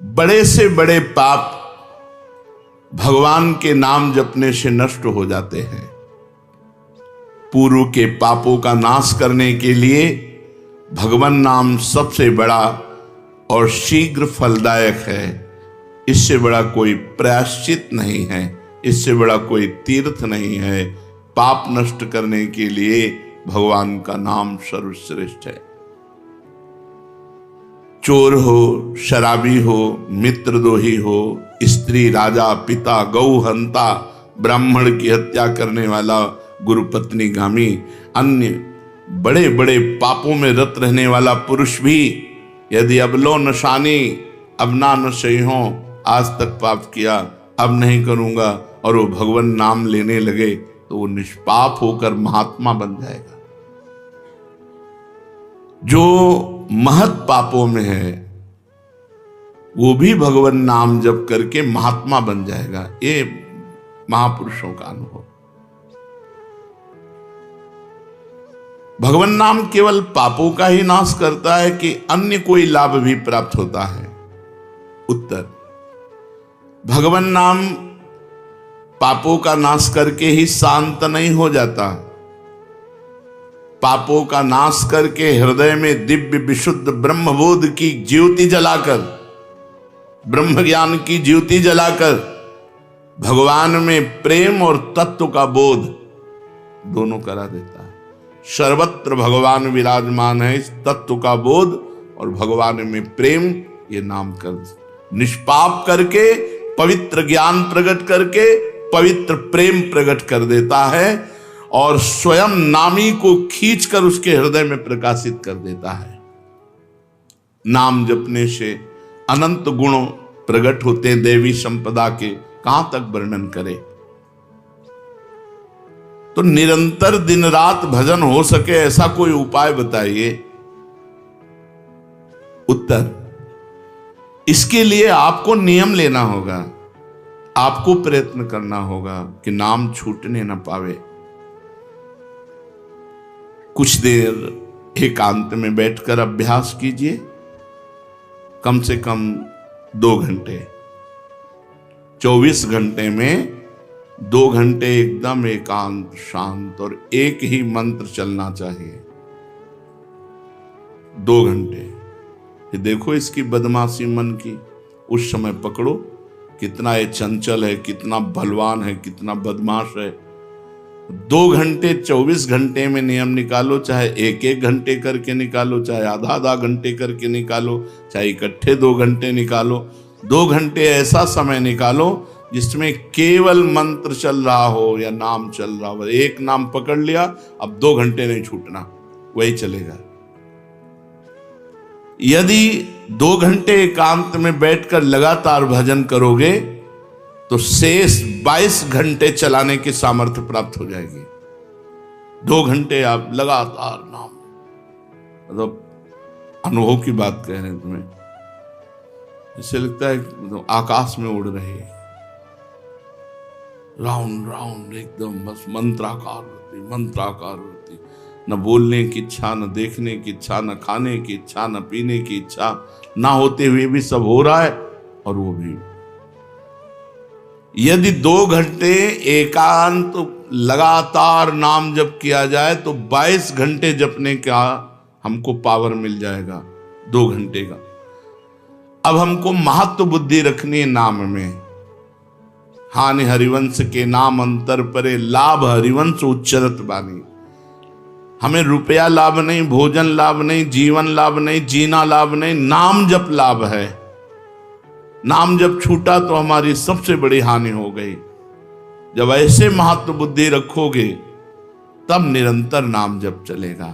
बड़े से बड़े पाप भगवान के नाम जपने से नष्ट हो जाते हैं। पूर्व के पापों का नाश करने के लिए भगवान नाम सबसे बड़ा और शीघ्र फलदायक है। इससे बड़ा कोई प्रायश्चित नहीं है, इससे बड़ा कोई तीर्थ नहीं है। पाप नष्ट करने के लिए भगवान का नाम सर्वश्रेष्ठ है। चोर हो, शराबी हो, मित्रद्रोही हो, स्त्री, राजा, पिता, गौ हंता, ब्राह्मण की हत्या करने वाला, गुरुपत्नी गामी, अन्य बड़े बड़े पापों में रत रहने वाला पुरुष भी यदि अब लो नशानी अब ना नशे हो, आज तक पाप किया अब नहीं करूंगा, और वो भगवान नाम लेने लगे तो वो निष्पाप होकर महात्मा बन जाएगा। जो महत पापों में है वो भी भगवान नाम जप करके महात्मा बन जाएगा। ये महापुरुषों का अनुभव। भगवान नाम केवल पापों का ही नाश करता है कि अन्य कोई लाभ भी प्राप्त होता है? उत्तर, भगवान नाम पापों का नाश करके ही शांत नहीं हो जाता। पापों का नाश करके हृदय में दिव्य विशुद्ध ब्रह्मबोध की ज्योति जलाकर, ब्रह्म ज्ञान की ज्योति जलाकर भगवान में प्रेम और तत्व का बोध दोनों करा देता है। सर्वत्र भगवान विराजमान है। इस तत्व का बोध और भगवान में प्रेम, ये नाम कर निष्पाप करके पवित्र ज्ञान प्रकट करके पवित्र प्रेम प्रकट कर देता है और स्वयं नामी को खींचकर उसके हृदय में प्रकाशित कर देता है। नाम जपने से अनंत गुण प्रकट होते हैं देवी संपदा के, कहां तक वर्णन करें। तो निरंतर दिन रात भजन हो सके ऐसा कोई उपाय बताइए। उत्तर, इसके लिए आपको नियम लेना होगा, आपको प्रयत्न करना होगा कि नाम छूटने न पावे। कुछ देर एकांत में बैठकर अभ्यास कीजिए, कम से कम 2 घंटे। 24 घंटे में 2 घंटे एकदम एकांत शांत और एक ही मंत्र चलना चाहिए। 2 घंटे। ये देखो इसकी बदमाशी मन की, उस समय पकड़ो कितना ये चंचल है, कितना बलवान है, कितना बदमाश है। 2 घंटे 24 घंटे में नियम निकालो, चाहे 1-1 घंटे करके निकालो, चाहे आधा-आधा घंटे करके निकालो, चाहे इकट्ठे 2 घंटे निकालो। 2 घंटे ऐसा समय निकालो जिसमें केवल मंत्र चल रहा हो या नाम चल रहा हो। एक नाम पकड़ लिया, अब 2 घंटे नहीं छूटना, वही चलेगा। यदि 2 घंटे एकांत में बैठकर लगातार भजन करोगे तो शेष 22 घंटे चलाने की सामर्थ्य प्राप्त हो जाएगी। 2 घंटे आप लगातार नाम, मतलब अनुभव की बात कह रहे हैं तुम्हें, इससे लगता है मतलब आकाश में उड़ रहे, राउंड राउंड एकदम बस मंत्राकार होती, न बोलने की इच्छा, न देखने की इच्छा, न खाने की इच्छा, न पीने की इच्छा, ना होते हुए भी सब हो रहा है। और वो भी यदि 2 घंटे एकांत लगातार नाम जप किया जाए तो 22 घंटे जपने का हमको पावर मिल जाएगा 2 घंटे का। अब हमको महत्व बुद्धि रखनी है नाम में। हानि हरिवंश के नाम अंतर परे, लाभ हरिवंश उच्चरत बानी। हमें रुपया लाभ नहीं, भोजन लाभ नहीं, जीवन लाभ नहीं, जीना लाभ नहीं, नाम जप लाभ है। नाम जब छूटा तो हमारी सबसे बड़ी हानि हो गई। जब ऐसे महत्व बुद्धि रखोगे तब निरंतर नाम जप चलेगा।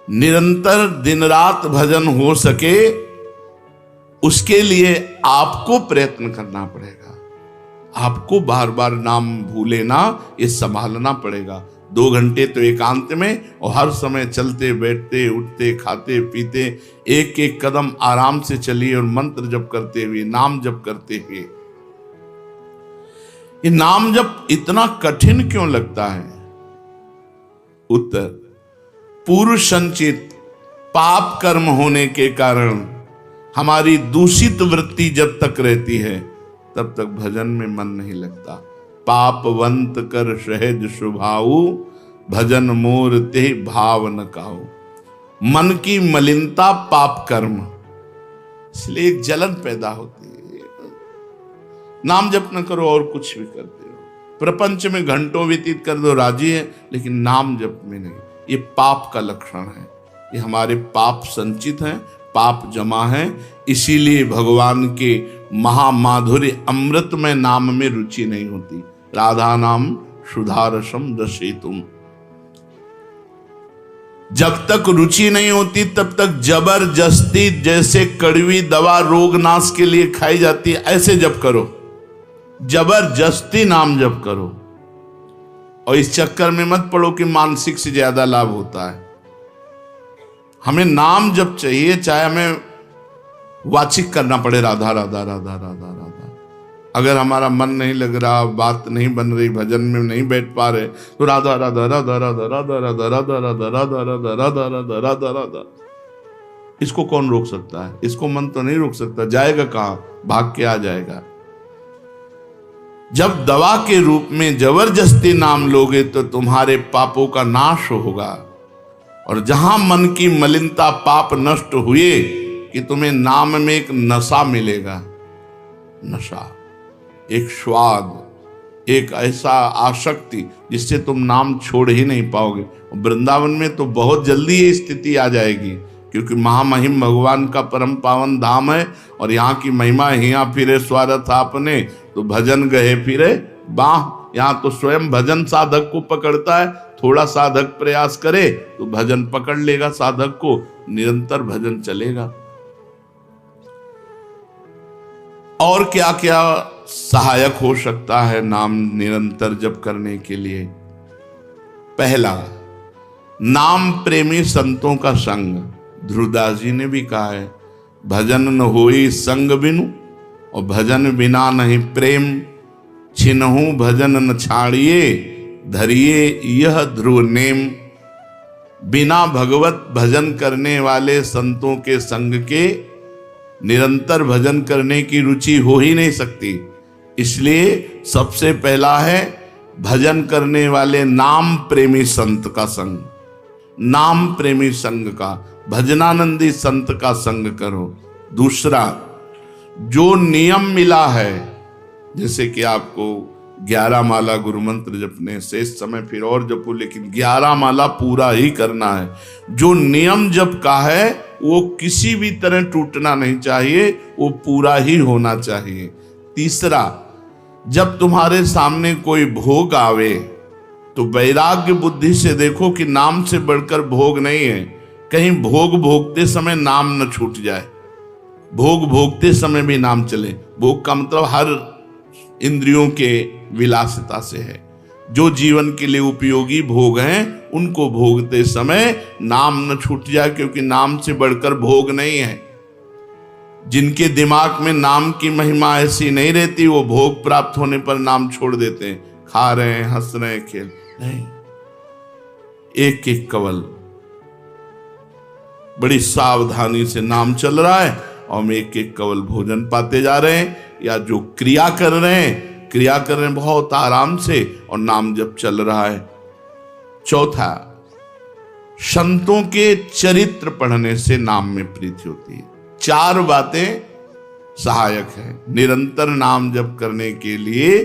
निरंतर दिन रात भजन हो सके उसके लिए आपको प्रयत्न करना पड़ेगा। आपको बार बार नाम भूले ना, ये संभालना पड़ेगा। 2 घंटे तो एकांत में, और हर समय चलते बैठते उठते खाते पीते एक एक कदम आराम से चलिए और मंत्र जप करते हुए, नाम जप करते हुए। ये नाम जप इतना कठिन क्यों लगता है? उत्तर, पूर्व संचित पाप कर्म होने के कारण हमारी दूषित वृत्ति जब तक रहती है तब तक भजन में मन नहीं लगता। पापवंत कर सहज स्वभाऊ, भजन मोर ते भाव न काऊ। मन की मलिनता पाप कर्म, इसलिए एक जलन पैदा होती है। नाम जप न करो और कुछ भी करते हो, प्रपंच में घंटों व्यतीत कर दो, राजी है, लेकिन नाम जप में नहीं। ये पाप का लक्षण है। ये हमारे पाप संचित हैं, पाप जमा है। इसीलिए भगवान के महामाधुर्य अमृत में नाम में रुचि नहीं होती। राधा नाम सुधारसम दशेतुम, जब तक रुचि नहीं होती तब तक जबरदस्ती, जैसे कड़वी दवा रोग नाश के लिए खाई जाती है, ऐसे जप करो, जबरदस्ती नाम जप करो। और इस चक्कर में मत पड़ो कि मानसिक से ज्यादा लाभ होता है। हमें नाम जप चाहिए, चाहे हमें वाचिक करना पड़े राधा राधा राधा राधा राधा। अगर हमारा मन नहीं लग रहा, बात नहीं बन रही, भजन में नहीं बैठ पा रहे, तो राधा राधा राधा राधा राधा राधा राधा राधा राधा राधा राधा राधा राधा राधा। इसको कौन रोक सकता है? इसको मन तो नहीं रोक सकता। जाएगा कहां? भाग के आ जाएगा। जब दवा के रूप में जबरदस्ती नाम लोगे तो तुम्हारे पापों का नाश होगा। और जहां मन की मलिनता, पाप नष्ट हुए कि तुम्हें नाम में एक नशा मिलेगा। नशा, एक स्वाद, एक ऐसा आसक्ति जिससे तुम नाम छोड़ ही नहीं पाओगे। वृंदावन में तो बहुत जल्दी ये स्थिति आ जाएगी, क्योंकि महामहिम भगवान का परम पावन धाम है। और यहाँ की महिमा, हिया फिरे स्वार्थ आपने, तो भजन गए फिरे बाह। यहाँ तो स्वयं भजन साधक को पकड़ता है। थोड़ा साधक प्रयास करे तो भजन पकड़ लेगा साधक को, निरंतर भजन चलेगा। और क्या क्या सहायक हो सकता है नाम निरंतर जप करने के लिए? पहला, नाम प्रेमी संतों का संग। ध्रुवदास जी ने भी कहा है, भजन न होई संग बिनु, और भजन बिना नहीं प्रेम। छिनहु भजन न छाड़िए, धरिए यह ध्रुव नेम। बिना भगवत भजन करने वाले संतों के संग के निरंतर भजन करने की रुचि हो ही नहीं सकती। इसलिए सबसे पहला है भजन करने वाले नाम प्रेमी संत का संग। नाम प्रेमी संग का, भजनानंदी संत का संग करो। दूसरा, जो नियम मिला है, जैसे कि आपको 11 माला गुरु मंत्र जपने, शेष समय फिर और जपो, लेकिन 11 माला पूरा ही करना है। जो नियम जप का है वो किसी भी तरह टूटना नहीं चाहिए, वो पूरा ही होना चाहिए। तीसरा, जब तुम्हारे सामने कोई भोग आवे तो वैराग्य बुद्धि से देखो कि नाम से बढ़कर भोग नहीं है। कहीं भोग भोगते समय नाम न छूट जाए। भोग भोगते समय भी नाम चले। भोग का मतलब हर इंद्रियों के विलासिता से है। जो जीवन के लिए उपयोगी भोग हैं उनको भोगते समय नाम न छूट जाए, क्योंकि नाम से बढ़कर भोग नहीं है। जिनके दिमाग में नाम की महिमा ऐसी नहीं रहती, वो भोग प्राप्त होने पर नाम छोड़ देते हैं। खा रहे हैं, हंस रहे हैं, खेल नहीं। एक एक कवल बड़ी सावधानी से नाम चल रहा है और हम एक एक कवल भोजन पाते जा रहे हैं, या जो क्रिया कर रहे हैं बहुत आराम से और नाम जब चल रहा है। चौथा, संतों के चरित्र पढ़ने से नाम में प्रीति होती है। 4 बातें सहायक है निरंतर नाम जप करने के लिए।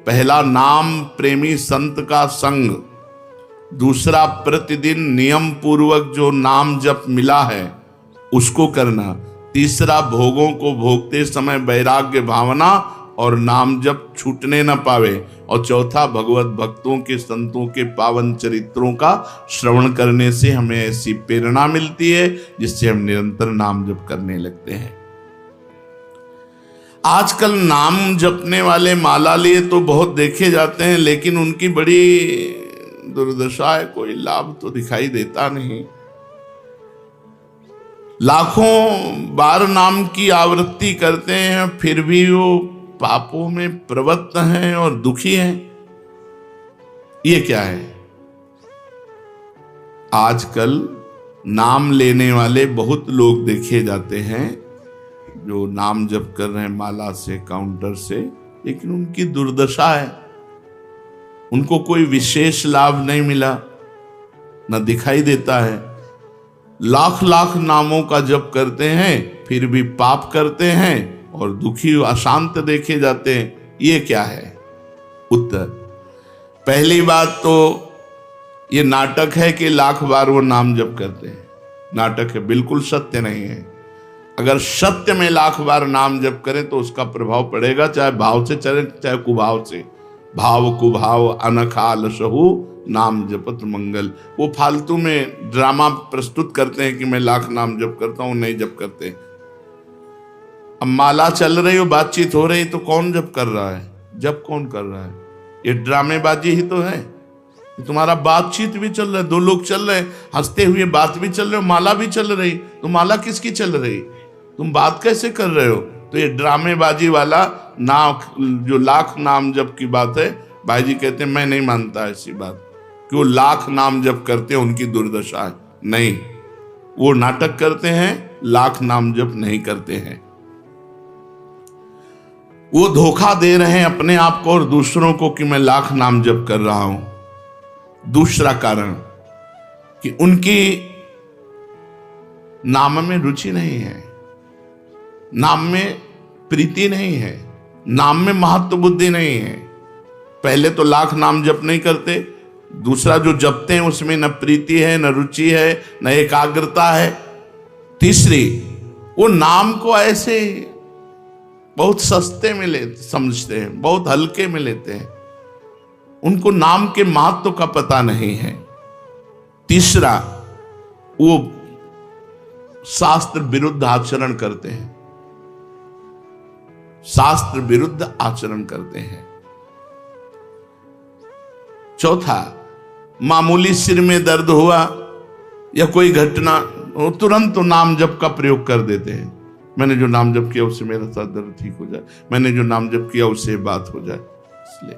पहला, नाम प्रेमी संत का संग। दूसरा, प्रतिदिन नियम पूर्वक जो नाम जप मिला है उसको करना। तीसरा, भोगों को भोगते समय वैराग्य भावना और नाम जप छूटने न पावे। और चौथा, भगवत भक्तों के, संतों के पावन चरित्रों का श्रवण करने से हमें ऐसी प्रेरणा मिलती है जिससे हम निरंतर नाम जप करने लगते हैं। आजकल नाम जपने वाले माला लिए तो बहुत देखे जाते हैं, लेकिन उनकी बड़ी दुर्दशा है, कोई लाभ तो दिखाई देता नहीं। लाखों बार नाम की आवृत्ति करते हैं, फिर भी वो पापों में प्रवृत्त हैं और दुखी हैं। ये क्या है? आजकल नाम लेने वाले बहुत लोग देखे जाते हैं जो नाम जप कर रहे हैं माला से, काउंटर से, लेकिन उनकी दुर्दशा है। उनको कोई विशेष लाभ नहीं मिला, न दिखाई देता है। लाख लाख नामों का जप करते हैं, फिर भी पाप करते हैं और दुखी अशांत देखे जाते हैं। ये क्या है? उत्तर, पहली बात तो ये नाटक है कि लाख बार वो नाम जप करते हैं। नाटक है, बिल्कुल सत्य नहीं है। अगर सत्य में लाख बार नाम जप करें तो उसका प्रभाव पड़ेगा, चाहे भाव से चले चाहे कुभाव से। भाव कुभाव अनखाल सहु नाम जपत मंगल। वो फालतू में ड्रामा प्रस्तुत करते हैं कि मैं लाख नाम जप करता हूं, नहीं जप करते। अब माला चल रही हो, बातचीत हो रही, तो कौन जप कर रहा है? जप कौन कर रहा है? ये ड्रामेबाजी ही तो है। तुम्हारा बातचीत भी चल रहा है, दो लोग चल रहे हैं, हंसते हुए बात भी चल रहे हो, माला भी चल रही, तो माला किसकी चल रही? तुम बात कैसे कर रहे हो? तो ये ड्रामेबाजी वाला जो लाख नाम जप की बात है, भाई जी कहते हैं मैं नहीं मानता ऐसी बात कि वो लाख नाम जप करते हैं उनकी दुर्दशा है। नहीं, वो नाटक करते हैं, लाख नाम जप नहीं करते हैं। वो धोखा दे रहे हैं अपने आप को और दूसरों को कि मैं लाख नाम जप कर रहा हूं। दूसरा कारण कि उनकी नाम में रुचि नहीं है, नाम में प्रीति नहीं है, नाम में महत्व बुद्धि नहीं है। पहले तो लाख नाम जप नहीं करते, दूसरा जो जपते हैं उसमें न प्रीति है, न रुचि है, न एकाग्रता है। तीसरी, वो नाम को ऐसे बहुत सस्ते में समझते हैं, बहुत हल्के में लेते हैं, उनको नाम के महत्व का पता नहीं है। तीसरा, वो शास्त्र विरुद्ध आचरण करते हैं, शास्त्र विरुद्ध आचरण करते हैं। चौथा, मामूली सिर में दर्द हुआ या कोई घटना, वो तुरंत तो नाम जप का प्रयोग कर देते हैं। मैंने जो नाम जप किया उससे मेरा सर दर्द ठीक हो जाए, मैंने जो नाम जप किया उससे बात हो जाए। इसलिए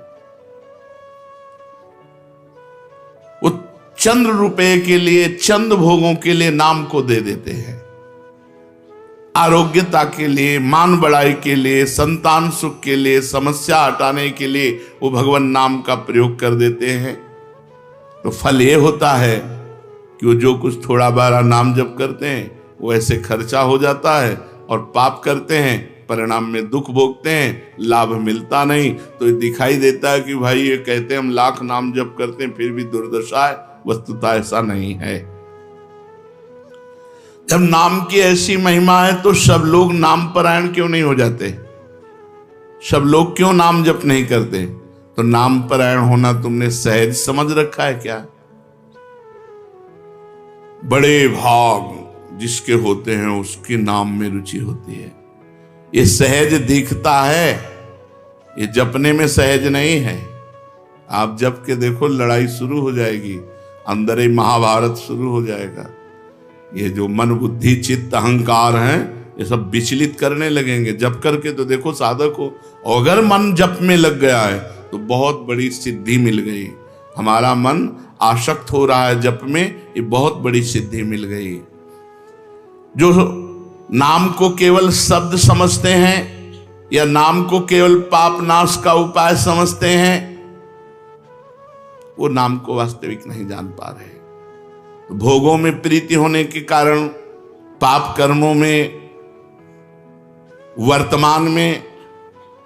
वो चंद रुपए के लिए, चंद भोगों के लिए नाम को दे देते हैं। आरोग्यता के लिए, मान बढ़ाई के लिए, संतान सुख के लिए, समस्या हटाने के लिए वो भगवान नाम का प्रयोग कर देते हैं। तो फल ये होता है कि वो जो कुछ थोड़ा बारा नाम जप करते हैं वो ऐसे खर्चा हो जाता है, और पाप करते हैं, परिणाम में दुख भोगते हैं, लाभ मिलता नहीं। तो ये दिखाई देता है कि भाई ये कहते हैं हम लाख नाम जप करते हैं फिर भी दुर्दशा है। वस्तुतः ऐसा नहीं है। जब नाम की ऐसी महिमा है तो सब लोग नाम परायण क्यों नहीं हो जाते? सब लोग क्यों नाम जप नहीं करते? तो नाम परायण होना तुमने सहज समझ रखा है क्या? बड़े भाग जिसके होते हैं उसके नाम में रुचि होती है। ये सहज दिखता है, ये जपने में सहज नहीं है। आप जप के देखो, लड़ाई शुरू हो जाएगी, अंदर ही महाभारत शुरू हो जाएगा। ये जो मन बुद्धि चित्त अहंकार हैं, ये सब विचलित करने लगेंगे। जप करके तो देखो साधक हो, अगर मन जप में लग गया है तो बहुत बड़ी सिद्धि मिल गई। हमारा मन आसक्त हो रहा है जप में, ये बहुत बड़ी सिद्धि मिल गई। जो नाम को केवल शब्द समझते हैं या नाम को केवल पाप नाश का उपाय समझते हैं, वो नाम को वास्तविक नहीं जान पा रहे। तो भोगों में प्रीति होने के कारण, पाप कर्मों में, वर्तमान में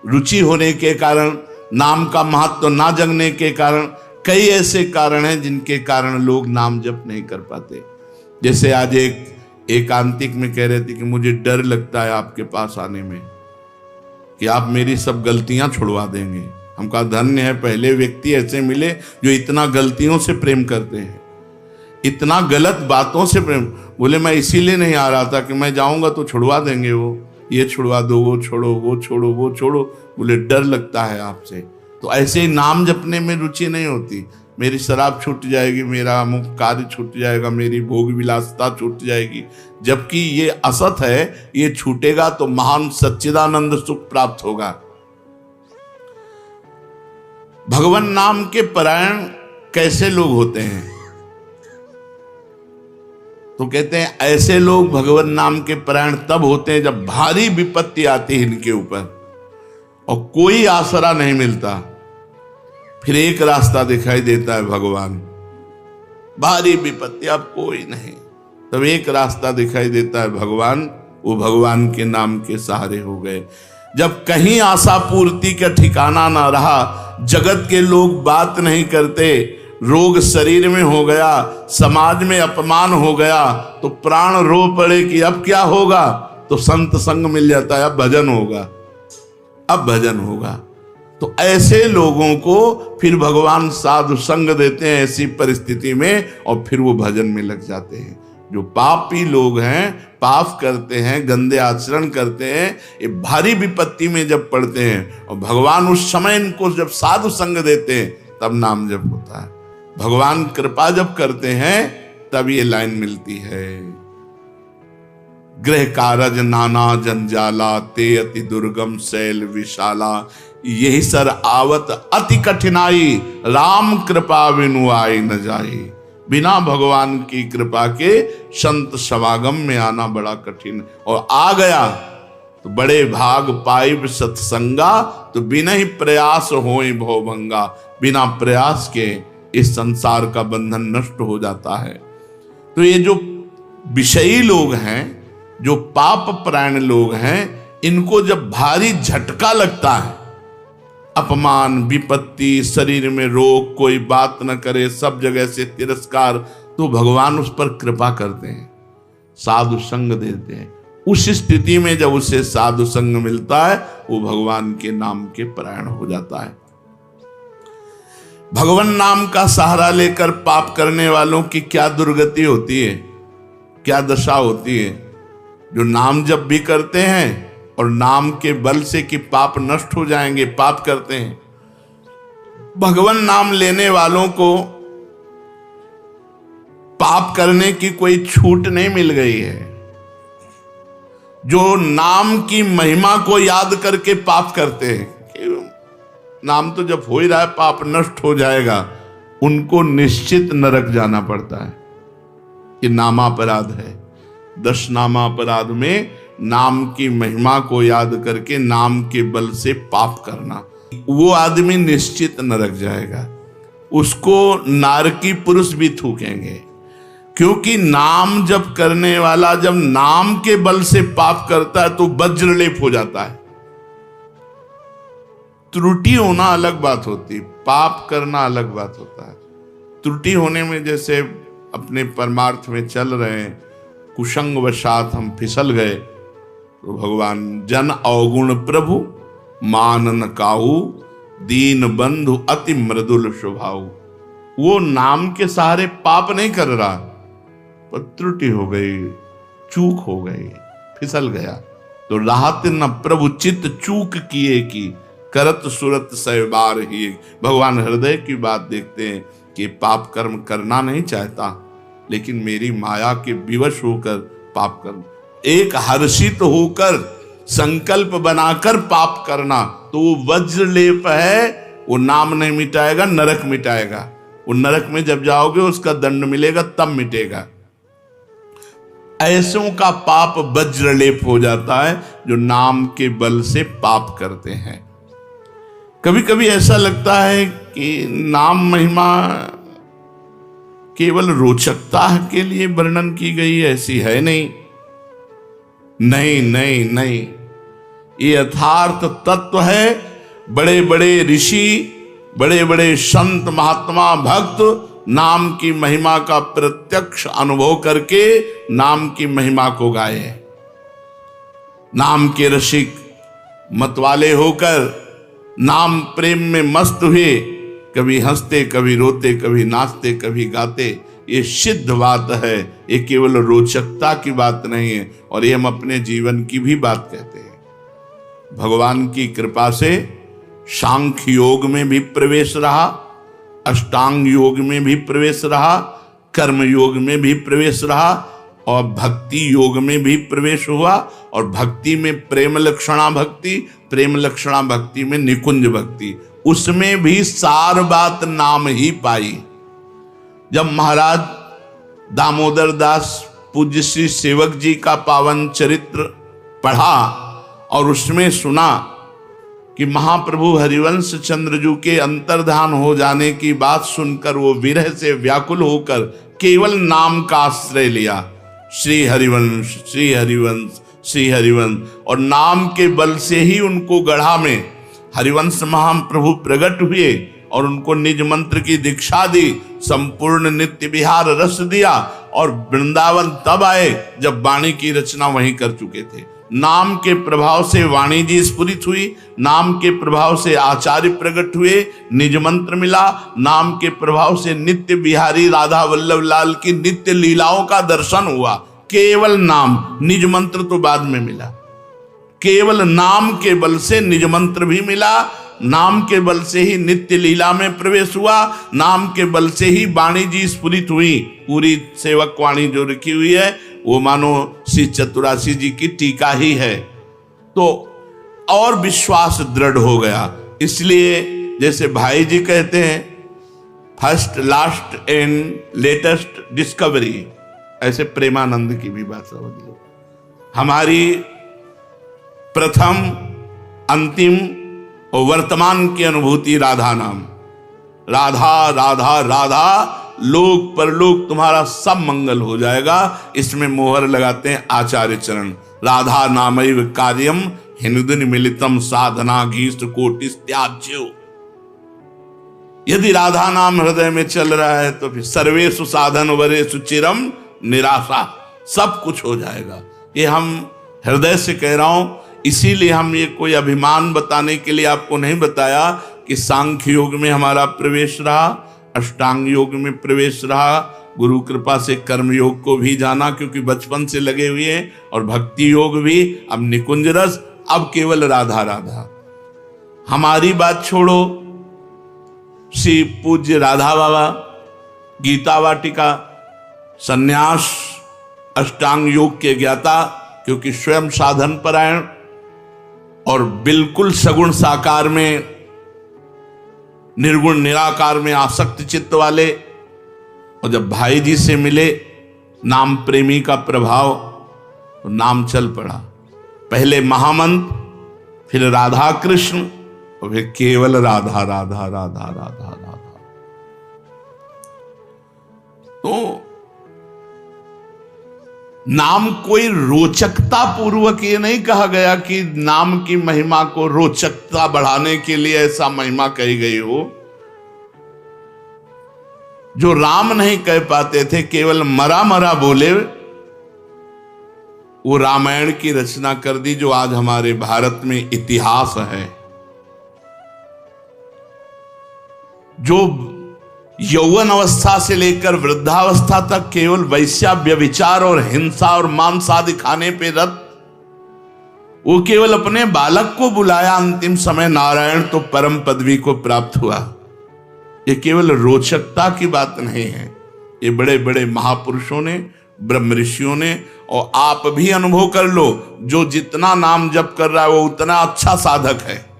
रुचि होने के कारण, नाम का महत्व ना जगने के कारण, कई ऐसे कारण हैं जिनके कारण लोग नाम जप नहीं कर पाते। जैसे आज एक एकांतिक में कह रहे थे कि मुझे डर लगता है आपके पास आने में कि आप मेरी सब गलतियां छुड़वा देंगे। हम कहा धन्य है, पहले व्यक्ति ऐसे मिले जो इतना गलतियों से प्रेम करते हैं, इतना गलत बातों से प्रेम। बोले मैं इसीलिए नहीं आ रहा था कि मैं जाऊंगा तो छुड़वा देंगे, वो ये छुड़वा दो, वो छोड़ो, वो छोड़ो, वो छोड़ो। बोले डर लगता है आपसे। तो ऐसे ही नाम जपने में रुचि नहीं होती। मेरी शराब छूट जाएगी, मेरा अमुक कार्य छूट जाएगा, मेरी भोग विलासता छूट जाएगी। जबकि ये असत है, ये छूटेगा तो महान सच्चिदानंद सुख प्राप्त होगा। भगवान नाम के परायण कैसे लोग होते हैं? तो कहते हैं ऐसे लोग भगवान नाम के परायण तब होते हैं जब भारी विपत्ति आती है इनके ऊपर और कोई आसरा नहीं मिलता। फिर एक रास्ता दिखाई देता है भगवान, भारी विपत्ति अब कोई नहीं, तब एक रास्ता दिखाई देता है भगवान। वो भगवान के नाम के सहारे हो गए। जब कहीं आशा पूर्ति का ठिकाना ना रहा, जगत के लोग बात नहीं करते, रोग शरीर में हो गया, समाज में अपमान हो गया, तो प्राण रो पड़े कि अब क्या होगा, तो संत संग मिल जाता है, अब भजन होगा, अब भजन होगा। तो ऐसे लोगों को फिर भगवान साधु संग देते हैं ऐसी परिस्थिति में, और फिर वो भजन में लग जाते हैं। जो पापी लोग हैं, पाप करते हैं, गंदे आचरण करते हैं, ये भारी विपत्ति में जब पड़ते हैं और भगवान उस समय इनको जब साधु संग देते हैं तब नाम जप होता है। भगवान कृपा जब करते हैं तब ये लाइन मिलती है, गृह कारज नाना जंजाला, ते अति दुर्गम शैल विशाला, यही सर आवत अति कठिनाई, राम कृपा बिनु आई न जाई। बिना भगवान की कृपा के संत समागम में आना बड़ा कठिन, और आ गया तो बड़े भाग पाइब सत्संगा, तो बिना ही प्रयास होई भवभंगा। बिना प्रयास के इस संसार का बंधन नष्ट हो जाता है। तो ये जो विषयी लोग हैं, जो पाप परायण लोग हैं, इनको जब भारी झटका लगता है, अपमान, विपत्ति, शरीर में रोग, कोई बात न करे, सब जगह से तिरस्कार, तो भगवान उस पर कृपा करते हैं, साधु संग देते हैं। उस स्थिति में जब उसे साधु संग मिलता है, वो भगवान के नाम के परायण हो जाता है। भगवान नाम का सहारा लेकर पाप करने वालों की क्या दुर्गति होती है, क्या दशा होती है। जो नाम जब भी करते हैं और नाम के बल से कि पाप नष्ट हो जाएंगे, पाप करते हैं। भगवान नाम लेने वालों को पाप करने की कोई छूट नहीं मिल गई है। जो नाम की महिमा को याद करके पाप करते हैं, नाम तो जब हो ही रहा है पाप नष्ट हो जाएगा, उनको निश्चित नरक जाना पड़ता है। ये नामापराध है। 10 नामापराध में नाम की महिमा को याद करके नाम के बल से पाप करना, वो आदमी निश्चित नरक जाएगा। उसको नारकी पुरुष भी थूकेंगे, क्योंकि नाम जप करने वाला जब नाम के बल से पाप करता है तो वज्रलेप हो जाता है। त्रुटि होना अलग बात होती, पाप करना अलग बात होता है। त्रुटि होने में जैसे अपने परमार्थ में चल रहे हैं, कुसंग वशात हम फिसल गए, तो भगवान जन अवगुण प्रभु मान न काहू, दीन बंधु अति मृदुल स्वभाव। वो नाम के सहारे पाप नहीं कर रहा, पर त्रुटि हो गई, चूक हो गई, फिसल गया। तो राहत न प्रभु चित्त चूक किए की, करत सुरत सहबार ही। भगवान हृदय की बात देखते हैं कि पाप कर्म करना नहीं चाहता, लेकिन मेरी माया के विवश होकर पाप करना, एक हर्षित होकर संकल्प बनाकर पाप करना, तो वो वज्रलेप है। वो नाम नहीं मिटाएगा, नरक मिटाएगा। वो नरक में जब जाओगे उसका दंड मिलेगा, तब मिटेगा। ऐसों का पाप वज्रलेप हो जाता है जो नाम के बल से पाप करते हैं। कभी कभी ऐसा लगता है कि नाम महिमा केवल रोचकता के लिए वर्णन की गई, ऐसी है नहीं। नहीं नहीं नहीं, ये यथार्थ तत्व है। बड़े बड़े ऋषि, बड़े बड़े संत, महात्मा, भक्त नाम की महिमा का प्रत्यक्ष अनुभव करके नाम की महिमा को गाए। नाम के रसिक मतवाले होकर नाम प्रेम में मस्त हुए, कभी हंसते, कभी रोते, कभी नाचते, कभी गाते। ये सिद्ध बात है, ये केवल रोचकता की बात नहीं है, और ये हम अपने जीवन की भी बात कहते हैं। भगवान की कृपा से सांख्य योग में भी प्रवेश रहा, अष्टांग योग में भी प्रवेश रहा, कर्म योग में भी प्रवेश रहा, और भक्ति योग में भी प्रवेश हुआ। और भक्ति में प्रेम लक्षणा भक्ति, प्रेम लक्षणा भक्ति में निकुंज भक्ति, उसमें भी सार बात नाम ही पाई। जब महाराज दामोदर दास पूज्य श्री सेवक जी का पावन चरित्र पढ़ा और उसमें सुना कि महाप्रभु हरिवंश चंद्रजू के अंतर्धान हो जाने की बात सुनकर वो विरह से व्याकुल होकर केवल नाम का आश्रय लिया, श्री हरिवंश श्री हरिवंश श्री हरिवंश, और नाम के बल से ही उनको गढ़ा में हरिवंश महाप्रभु प्रकट हुए और उनको निज मंत्र की दीक्षा दी, संपूर्ण नित्य विहार रस दिया और वृंदावन तब आए जब वाणी की रचना वहीं कर चुके थे। नाम के प्रभाव से वाणी जी स्फुरित हुई, नाम के प्रभाव से आचार्य प्रकट हुए, निज मंत्र मिला, नाम के प्रभाव से नित्य बिहारी राधा वल्लभ लाल की नित्य लीलाओं का दर्शन हुआ। केवल नाम, निज मंत्र तो बाद में मिला, केवल नाम के बल से निज मंत्र भी मिला, नाम के बल से ही नित्य लीला में प्रवेश हुआ, नाम के बल से ही वाणी जी स्फुरित हुई। पूरी सेवक वाणी जो लिखी हुई है वो मानो श्री चतुरासी जी की टीका ही है, तो और विश्वास दृढ़ हो गया। इसलिए जैसे भाई जी कहते हैं first last and latest discovery, ऐसे प्रेमानंद की भी बात समझ लो। हमारी प्रथम अंतिम और वर्तमान की अनुभूति राधा नाम, राधा राधा राधा, लोक परलोक तुम्हारा सब मंगल हो जाएगा। इसमें मोहर लगाते हैं आचार्य चरण, राधा नामैव कार्यम हिंदुन मिलितम साधना गीष्ट कोटिस त्याज्यो। यदि राधा नाम हृदय में चल रहा है तो फिर सर्वेषु साधन वरेषु चिरम निराशा, सब कुछ हो जाएगा। ये हम हृदय से कह रहा हूं, इसीलिए हम ये कोई अभिमान बताने के लिए आपको नहीं बताया कि सांख्य योग में हमारा प्रवेश रहा, अष्टांग योग में प्रवेश रहा, गुरु कृपा से कर्म योग को भी जाना क्योंकि बचपन से लगे हुए हैं, और भक्ति योग भी, अब निकुंज रस, अब केवल राधा राधा। हमारी बात छोड़ो, श्री पूज्य राधा बाबा गीता वाटिका सन्यास अष्टांग योग के ज्ञाता, क्योंकि स्वयं साधन परायण और बिल्कुल सगुण साकार में, निर्गुण निराकार में आसक्त चित्त वाले, और जब भाई जी से मिले नाम प्रेमी का प्रभाव, तो नाम चल पड़ा। पहले महामंत्र, फिर राधा कृष्ण, और फिर केवल राधा राधा राधा राधा राधा। तो नाम कोई रोचकता पूर्वक ये नहीं कहा गया कि नाम की महिमा को रोचकता बढ़ाने के लिए ऐसा महिमा कही गई हो। जो राम नहीं कह पाते थे, केवल मरा मरा बोले, वो रामायण की रचना कर दी, जो आज हमारे भारत में इतिहास है। जो यौवन अवस्था से लेकर वृद्धावस्था तक केवल वैश्या व्यभिचार और हिंसा और मांस आदि खाने पे रत, वो केवल अपने बालक को बुलाया अंतिम समय, नारायण तो परम पदवी को प्राप्त हुआ। ये केवल रोचकता की बात नहीं है, ये बड़े बड़े महापुरुषों ने, ब्रह्म ऋषियों ने, और आप भी अनुभव कर लो, जो जितना नाम जप कर रहा है वो उतना अच्छा साधक है,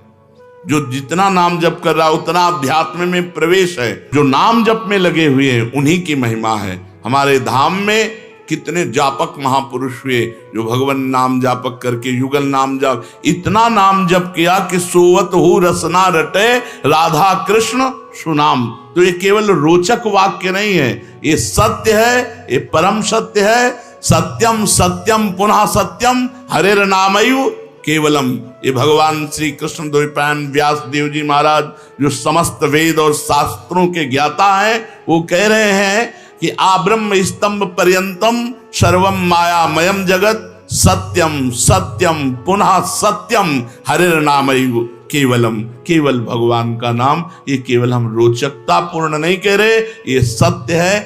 जो जितना नाम जप कर रहा है उतना अध्यात्म में प्रवेश है। जो नाम जप में लगे हुए हैं उन्हीं की महिमा है। हमारे धाम में कितने जापक महापुरुष हुए जो भगवान नाम जापक करके युगल नाम जाप, इतना नाम जप किया कि सोवत हु रसना रटे राधा कृष्ण सुनाम। तो ये केवल रोचक वाक्य नहीं है, ये सत्य है, ये परम सत्य है। सत्यम सत्यम पुनः सत्यम हरेर नामयु केवलम। ये भगवान श्री कृष्ण द्वैपायन व्यास देव जी महाराज, जो समस्त वेद और शास्त्रों के ज्ञाता हैं, वो कह रहे हैं कि आब्रह्म स्तंभ पर्यंतम सर्वम मायामयम जगत सत्यम सत्यम पुनः सत्यम हरिर नामयु केवलम। केवल भगवान का नाम, ये केवल हम रोचकता पूर्ण नहीं कह रहे, ये सत्य है।